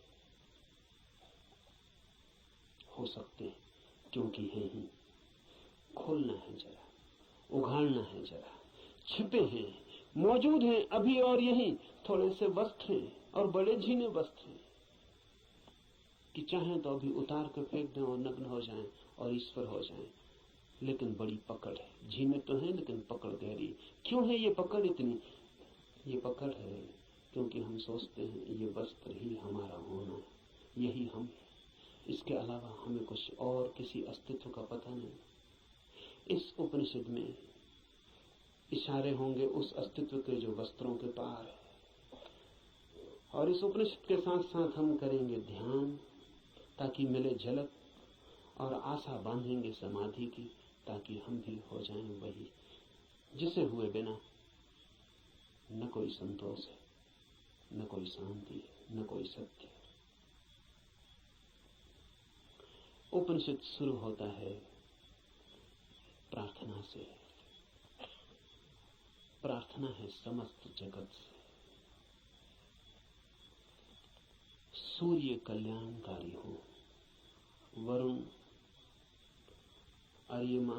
हो सकते हैं, क्योंकि है ही। खोलना है जरा, उघाड़ना है जरा। छिपे हैं, मौजूद हैं अभी और यहीं। थोड़े से वस्त्र हैं और बड़े झीने वस्त्र हैं कि चाहें तो अभी उतार कर फेंक दें और नग्न हो जाएं और ईश्वर हो जाएं। लेकिन बड़ी पकड़ है। झीने तो हैं लेकिन पकड़ गहरी। क्यों है ये पकड़ इतनी? ये पकड़ है क्योंकि हम सोचते हैं ये वस्त्र ही हमारा होना है, यही हम है। इसके अलावा हमें कुछ और किसी अस्तित्व का पता नहीं। इस उपनिषद में इशारे होंगे उस अस्तित्व के जो वस्त्रों के पार है। और इस उपनिषद के साथ साथ हम करेंगे ध्यान ताकि मिले झलक, और आशा बांधेंगे समाधि की ताकि हम भी हो जाएं वही जिसे हुए बिना न कोई संतोष है, न कोई शांति है, न कोई सत्य है। उपनिषद शुरू होता है प्रार्थना से। प्रार्थना है समस्त जगत से। सूर्य कल्याणकारी हो, वरुण, अर्यमा,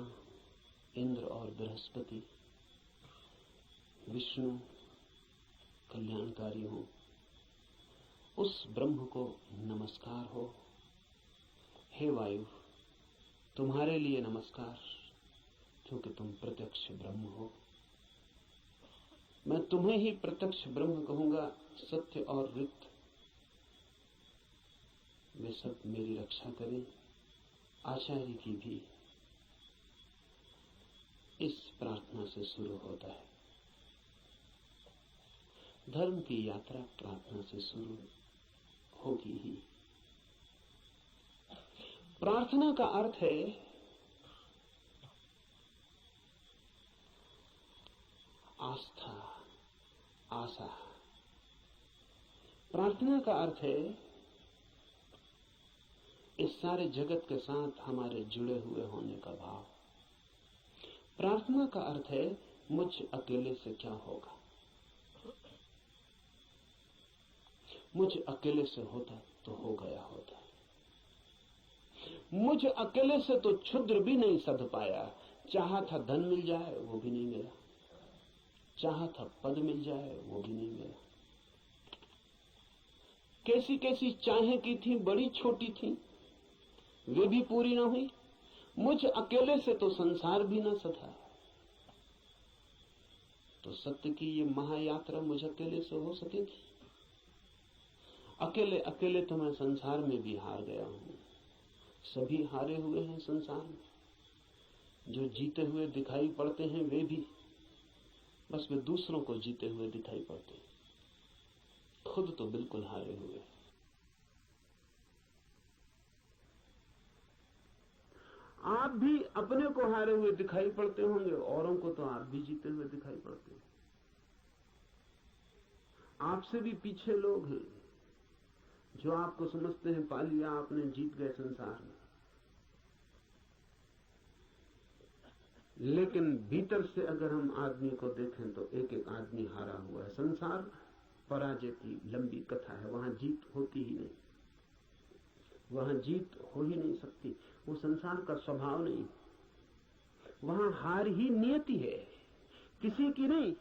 इंद्र और बृहस्पति, विष्णु कल्याणकारी हो, उस ब्रह्म को नमस्कार हो। हे वायु, तुम्हारे लिए नमस्कार, क्योंकि तुम प्रत्यक्ष ब्रह्म हो। मैं तुम्हें ही प्रत्यक्ष ब्रह्म कहूंगा। सत्य और ऋत वे सब मेरी रक्षा करें, आचार्य की भी। इस प्रार्थना से शुरू होता है। धर्म की यात्रा प्रार्थना से शुरू होगी ही। प्रार्थना का अर्थ है आस्था, आशा। प्रार्थना का अर्थ है इस इस सारे जगत के साथ हमारे जुड़े हुए होने का भाव। प्रार्थना का अर्थ है मुझ अकेले से क्या होगा, मुझ अकेले से होता तो हो गया होता, मुझ अकेले से तो क्षुद्र भी नहीं सध पाया। चाहा था धन मिल जाए वो भी नहीं मिला, चाहा था पद मिल जाए वो भी नहीं मिला। कैसी कैसी चाहें की थी, बड़ी छोटी थी, वे भी पूरी ना हुई। मुझ अकेले से तो संसार भी ना सधा। तो सत्य की ये महायात्रा मुझ अकेले से हो सकेगी? अकेले अकेले तो मैं संसार में भी हार गया हूं। सभी हारे हुए हैं संसार में। जो जीते हुए दिखाई पड़ते हैं वे भी, बस वे दूसरों को जीते हुए दिखाई पड़ते हैं, खुद तो बिल्कुल हारे हुए। आप भी अपने को हारे हुए दिखाई पड़ते होंगे, औरों को तो आप भी जीते हुए दिखाई पड़ते हैं। आपसे भी पीछे लोग हैं जो आपको समझते हैं पा लिया आपने, जीत गए संसार में। लेकिन भीतर से अगर हम आदमी को देखें तो एक एक आदमी हारा हुआ है। संसार पराजय की लंबी कथा है, वहां जीत होती ही नहीं, वहां जीत हो ही नहीं सकती। वो संसार का स्वभाव नहीं, वहां हार ही नियति है, किसी की नहीं,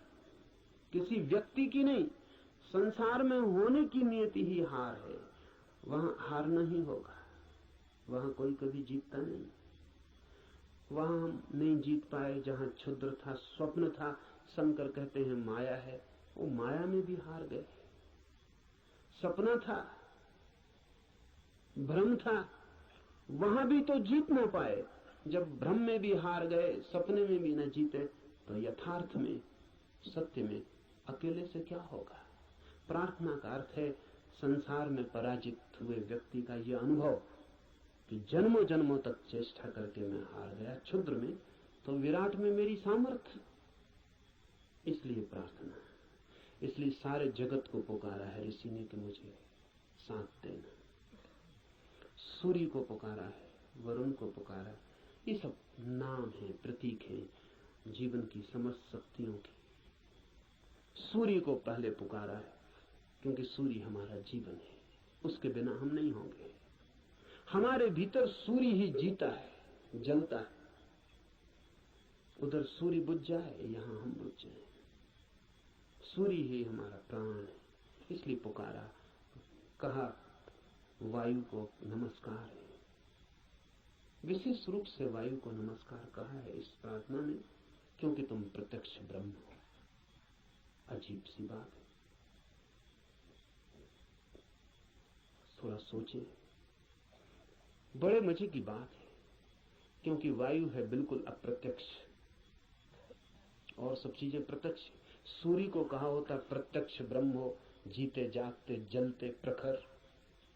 किसी व्यक्ति की नहीं। संसार में होने की नियति ही हार है, वहां हारना ही होगा। वहां कोई कभी जीतता नहीं। वहां हम नहीं जीत पाए जहां क्षुद्र था, स्वप्न था, शंकर कहते हैं माया है, वो माया में भी हार गए। सपना था, भ्रम था, वहां भी तो जीत ना पाए। जब भ्रम में भी हार गए, सपने में भी न जीते, तो यथार्थ में, सत्य में अकेले से क्या होगा? प्रार्थना का अर्थ है संसार में पराजित हुए व्यक्ति का यह अनुभव कि जन्मों जन्मों तक चेष्टा करके मैं हार गया। क्षुद्र में तो विराट में मेरी सामर्थ्य। इसलिए प्रार्थना, इसलिए सारे जगत को पुकारा है ऋषि ने कि मुझे साथ देना। सूर्य को पुकारा है, वरुण को पुकारा है। ये सब नाम है, प्रतीक है जीवन की समस्त शक्तियों की। सूर्य को पहले पुकारा है क्योंकि सूर्य हमारा जीवन है, उसके बिना हम नहीं होंगे। हमारे भीतर सूर्य ही जीता है, जलता है। उधर सूर्य बुझ जाए, यहां हम बुझ जाए। सूर्य ही हमारा प्राण है, इसलिए पुकारा। कहा वायु को नमस्कार है, विशेष रूप से वायु को नमस्कार कहा है इस प्रार्थना में, क्योंकि तुम प्रत्यक्ष ब्रह्म हो। अजीब सी बात है, थोड़ा सोचें। बड़े मजे की बात है, क्योंकि वायु है बिल्कुल अप्रत्यक्ष और सब चीजें प्रत्यक्ष। सूर्य को कहा होता प्रत्यक्ष ब्रह्म हो, जीते जागते जलते प्रखर,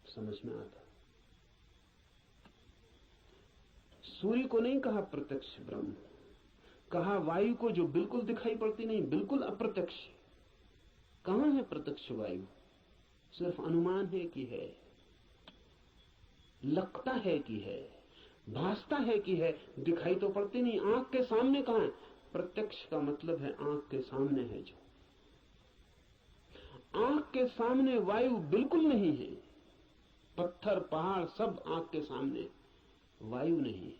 समझ में आता। सूर्य को नहीं कहा प्रत्यक्ष ब्रह्म, कहा वायु को जो बिल्कुल दिखाई पड़ती नहीं, बिल्कुल अप्रत्यक्ष। कहां है प्रत्यक्ष वायु? सिर्फ अनुमान है कि है, लगता है कि है, भासता है कि है, दिखाई तो पड़ती नहीं। आंख के सामने कहां है? प्रत्यक्ष का मतलब है आंख के सामने है। जो आंख के सामने वायु बिल्कुल नहीं है, पत्थर पहाड़ सब आंख के सामने, वायु नहीं है।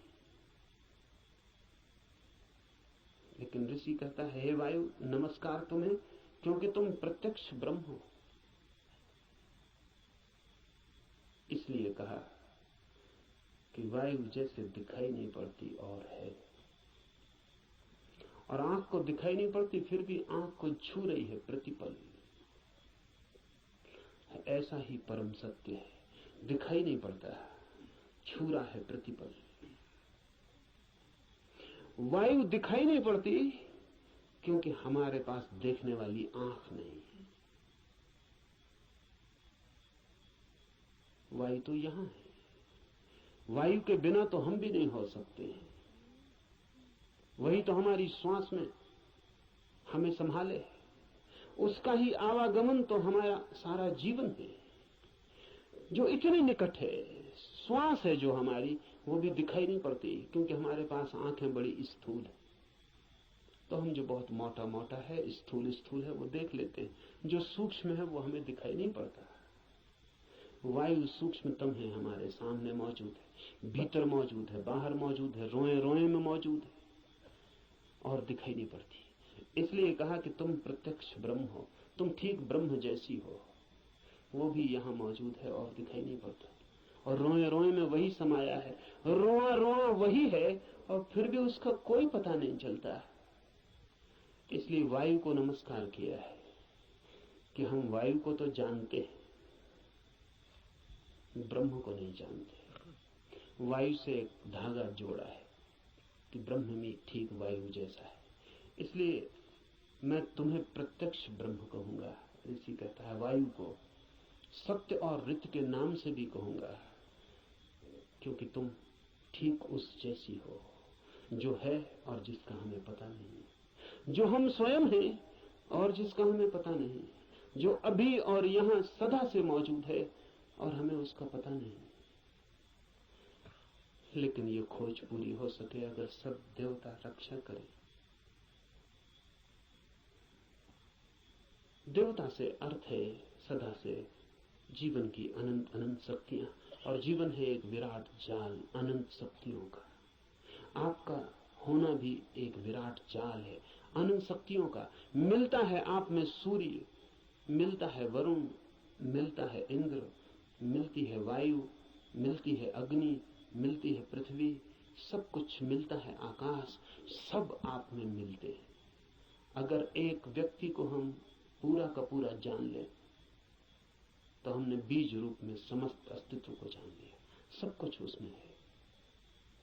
लेकिन ऋषि कहता है हे वायु नमस्कार तुम्हें, क्योंकि तुम प्रत्यक्ष ब्रह्म हो। इसलिए कहा कि वायु जैसे दिखाई नहीं पड़ती और है, और आंख को दिखाई नहीं पड़ती फिर भी आंख को छू रही है प्रतिपल। ऐसा ही परम सत्य है, दिखाई नहीं पड़ता, छू रहा है प्रतिपल। वायु दिखाई नहीं पड़ती क्योंकि हमारे पास देखने वाली आंख नहीं है। वायु तो यहां है, वायु के बिना तो हम भी नहीं हो सकते हैं। वही तो हमारी श्वास में हमें संभाले, उसका ही आवागमन तो हमारा सारा जीवन है, जो इतने निकट है। श्वास है जो हमारी, वो भी दिखाई नहीं पड़ती, क्योंकि हमारे पास आंखें बड़ी स्थूल है। तो हम जो बहुत मोटा मोटा है, स्थूल स्थूल है, वो देख लेते हैं, जो सूक्ष्म है वो हमें दिखाई नहीं पड़ता। वायु सूक्ष्मतम है, हमारे सामने मौजूद है, भीतर मौजूद है, बाहर मौजूद है, रोए रोए में मौजूद है, और दिखाई नहीं पड़ती। इसलिए कहा कि तुम प्रत्यक्ष ब्रह्म हो, तुम ठीक ब्रह्म जैसी हो। वो भी यहाँ मौजूद है और दिखाई नहीं पड़ता, और रोए रोए में वही समाया है, रोआ रोआ वही है, और फिर भी उसका कोई पता नहीं चलता। इसलिए वायु को नमस्कार किया है कि हम वायु को तो जानते हैं, ब्रह्म को नहीं जानते। वायु से एक धागा जोड़ा है कि ब्रह्म भी ठीक वायु जैसा है। इसलिए मैं तुम्हें प्रत्यक्ष ब्रह्म कहूंगा। ऋषि कहता है वायु को सत्य और ऋत के नाम से भी कहूंगा, क्योंकि तुम ठीक उस जैसी हो जो है और जिसका हमें पता नहीं, जो हम स्वयं हैं और जिसका हमें पता नहीं, जो अभी और यहां सदा से मौजूद है और हमें उसका पता नहीं। लेकिन ये खोज पूरी हो सके अगर सब देवता रक्षा करें। देवता से अर्थ है सदा से जीवन की अनंत अनंत शक्तियां, और जीवन है एक विराट जाल अनंत शक्तियों का। आपका होना भी एक विराट जाल है अनंत शक्तियों का। मिलता है आप में सूर्य, मिलता है वरुण, मिलता है इंद्र, मिलती है वायु, मिलती है अग्नि, मिलती है पृथ्वी, सब कुछ मिलता है आकाश, सब आप में मिलते हैं। अगर एक व्यक्ति को हम पूरा का पूरा जान लें तो हमने बीज रूप में समस्त अस्तित्व को जान लिया। सब कुछ उसमें है,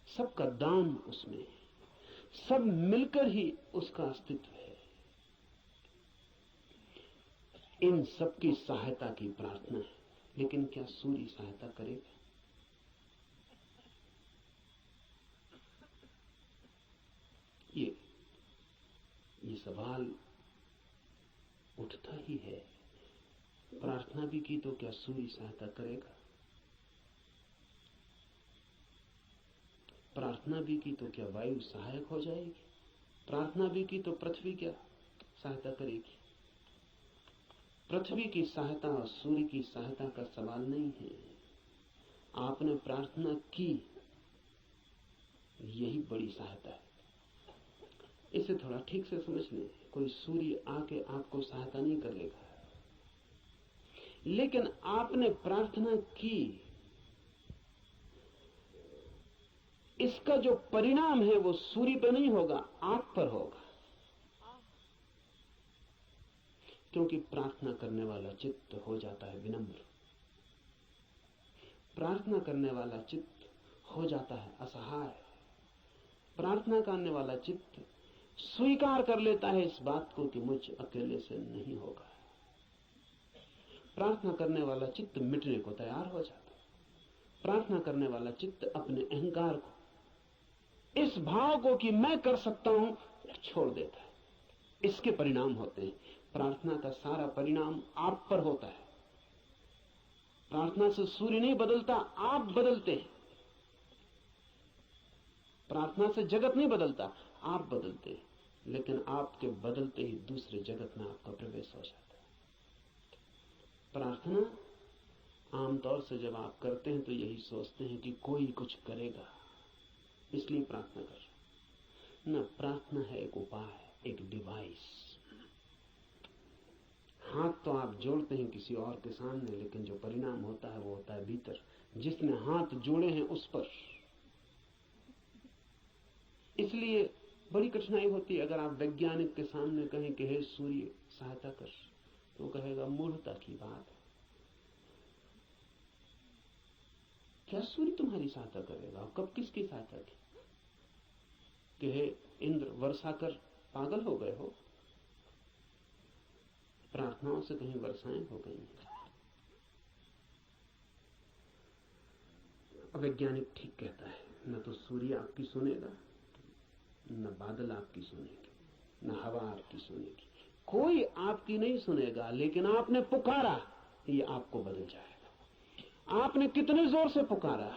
सबका दान उसमें है, सब मिलकर ही उसका अस्तित्व है। इन सबकी सहायता की प्रार्थना है, लेकिन क्या सूर्य सहायता करेगा? ये सवाल उठता ही है। प्रार्थना भी की तो क्या सूर्य सहायता करेगा? प्रार्थना भी की तो क्या वायु सहायक हो जाएगी? प्रार्थना भी की तो पृथ्वी क्या सहायता करेगी? पृथ्वी की सहायता और सूर्य की सहायता का सवाल नहीं है। आपने प्रार्थना की, यही बड़ी सहायता है। इसे थोड़ा ठीक से समझ लें। कोई सूर्य आके आपको सहायता नहीं करेगा, लेकिन आपने प्रार्थना की, इसका जो परिणाम है वो सूर्य पर नहीं होगा, आप पर होगा। क्योंकि प्रार्थना करने वाला चित्त हो जाता है विनम्र, प्रार्थना करने वाला चित्त हो जाता है असहाय, प्रार्थना करने वाला चित्त स्वीकार कर लेता है इस बात को कि मुझ अकेले से नहीं होगा। प्रार्थना करने वाला चित्त मिटने को तैयार हो जाता है। प्रार्थना करने वाला चित्त अपने अहंकार को, इस भाव को कि मैं कर सकता हूं, छोड़ देता है। इसके परिणाम होते हैं। प्रार्थना का सारा परिणाम आप पर होता है। प्रार्थना से सूर्य नहीं बदलता, आप बदलते हैं। प्रार्थना से जगत नहीं बदलता, आप बदलते हैं। लेकिन आपके बदलते ही दूसरे जगत में आपका प्रवेश हो जाता है। प्रार्थना आमतौर से जब आप करते हैं तो यही सोचते हैं कि कोई कुछ करेगा, इसलिए प्रार्थना कर। न, प्रार्थना है एक उपाय, एक डिवाइस। हाथ तो आप जोड़ते हैं किसी और के सामने, लेकिन जो परिणाम होता है वो होता है भीतर, जिसने हाथ जोड़े हैं उस पर। इसलिए बड़ी कठिनाई होती है अगर आप वैज्ञानिक के सामने कहें कि हे सूर्य सहायता कर, तो कहेगा मूर्खता की बात है। क्या सूर्य तुम्हारी सहायता करेगा? कब किसकी सहायता की? कि हे इंद्र वर्षा कर, पागल हो गए हो? प्रार्थनाओं से कहीं वर्षाएं हो गई हैं। वैज्ञानिक ठीक कहता है, न तो सूर्य आपकी सुनेगा, न बादल आपकी सुनेगी, न हवा आपकी सुनेगी, कोई आपकी नहीं सुनेगा। लेकिन आपने पुकारा, ये आपको बदल जाएगा। आपने कितने जोर से पुकारा,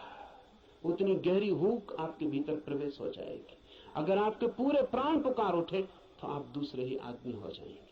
उतनी गहरी हूक आपके भीतर प्रवेश हो जाएगी। अगर आपके पूरे प्राण पुकार उठे तो आप दूसरे ही आदमी हो जाएंगे।